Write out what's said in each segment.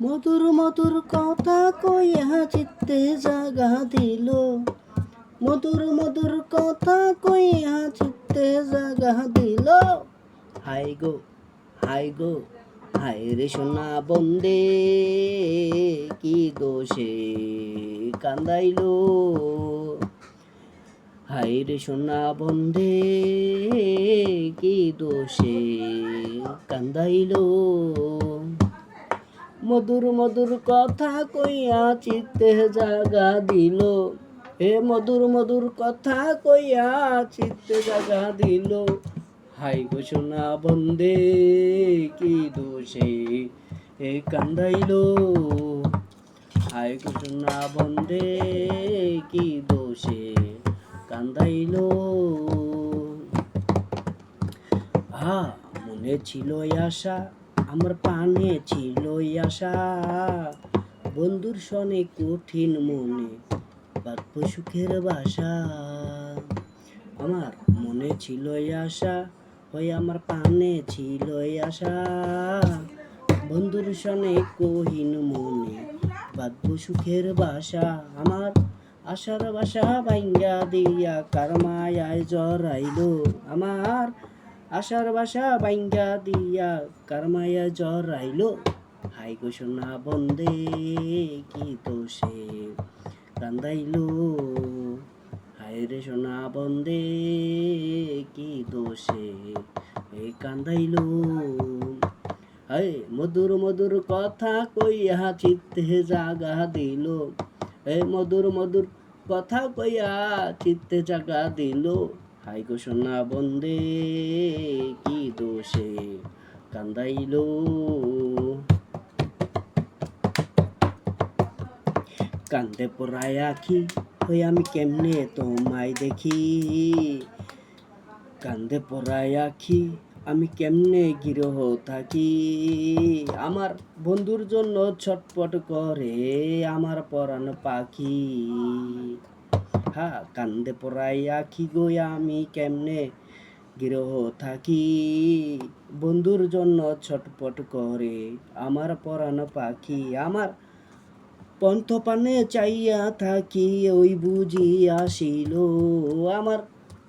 মধুর মধুর কথা কইয়া চিত্তে জাগা দিল, মধুর মধুর কথা কইয়া চিত্তে জাগা দিল। হাই গো হাই গো হাই রে সোনা বন্দে, কি দোষে কান্দাইলো। হাই রে সোনা বন্দে, কি দোষে কান্দাইলো। মধুর মধুর কথা কইয়া চিত্তে জাগা দিল, হে মধুর মধুর কথা কইয়া চিত্তে জাগা দিল। হাই গো সোনা বন্দে, কি দোষে এ কান্দাইলো। হাই গো সোনা বন্দে, কি দোষে কান্দাইলো। মনে ছিল আশা, আমার পানে ছিল আশা, বন্ধুর সনে কঠিন মনে বাঁধব সুখের বাসা। আমার মনে ছিল আশা, ওই আমার পানে ছিল আশা, বন্ধুর সনে কঠিন মনে বাঁধব সুখের বাসা। আমার আশার বাসা ভাঙ্গা দিয়া কার মায়ায় জড়াইলো। আমার আশার বাসা ভাঙ্গা দিয়া কার মায়ায় জড়াইলো। হাই গো সোনা বন্দে, কি দোষে কান্দাইলো। হাই রে সোনা বন্দে, কি দোষে কান্দাইলো। হাই মধুর মধুর কথা কইয়া চিত্তে জাগা দিল, মধুর মধুর কথা কইয়া চিত্তে জাগা দিল। হাই গো সোনা বন্দে, কি দোষে কান্দাইলো। কান্দে পড়ায় আখি, ওই আমি কেমনে তোমায় দেখি। কান্দে পড়ায় আখি, আমি কেমনে গিরহ থাকি। আমার বন্ধুর জন্য ছটপট করে আমার পরাণ পাখি। কান্দে পড়ায় আখি গো, আমি কেমনে গিরহ থাকি। বন্ধুর জন্য ছটপট করে আমার পরাণ পাখি। আমার পন্থ পানে চাইয়া থাকি, ওই বুঝি আসিল। আমার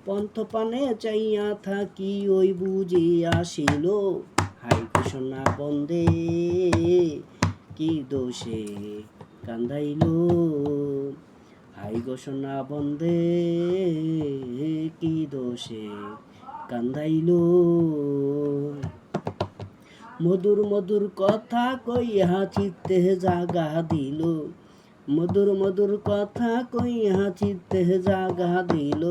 পন্থ পানে চাইয়া থাকি, ওই বুঝি আসিল। হাই গো সোনা বন্দে, কি দোষে কান্দাইলো। হাই গো সোনা বন্দে, কি দোষে কান্দাইলো। মধুর মধুর কথা কইয়া চিত্তে জাগা দিল, মধুর মধুর কথা কইয়া চিত্তে জাগা দিল।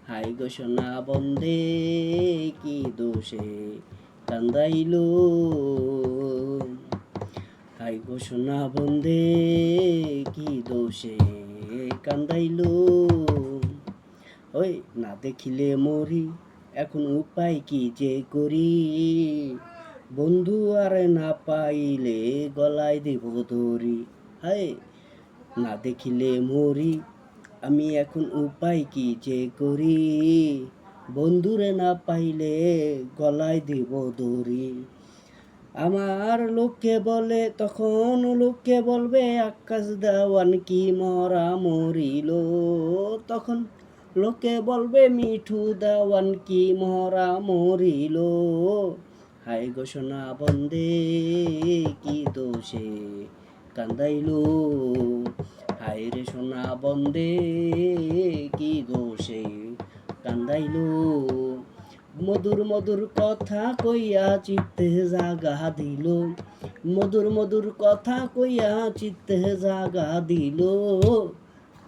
হাই গো সোনা বন্দে, কি দোষে কান্দাইলো। হাই গো সোনা বন্দে, কি দোষে কান্দাইলো। ওই না দেখিলে মরি, এখন উপায় কি যে করি। বন্ধু আর না পাইলে গলায় দেব ধরি। হাই না দেখিলে মরি, আমি এখন উপায় কি যে করি। বন্ধুরে না পাইলে গলায় দেব ধরি। আমার লোকে বলে, তখন লোকে বলবে আকাশ দেওয়ান কি মরা মরিল। তখন লোকে বলবে মিঠু দেওয়ান কি মরা মরিল। হাই গো সোনা বন্দে, কি দোষে কান্দাইলো। হাই রে সোনা বন্দে, কি দোষে কান্দাইলো। মধুর মধুর কথা কইয়া চিত্তে জাগা দিল, মধুর মধুর কথা কইয়া চিত্তে জাগা দিল।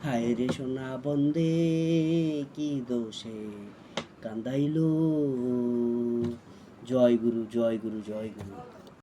হায় রে সোনা বন্দে, কি দোষে কান্দাইলো। জয় গুরু জয় গুরু জয় গুরু।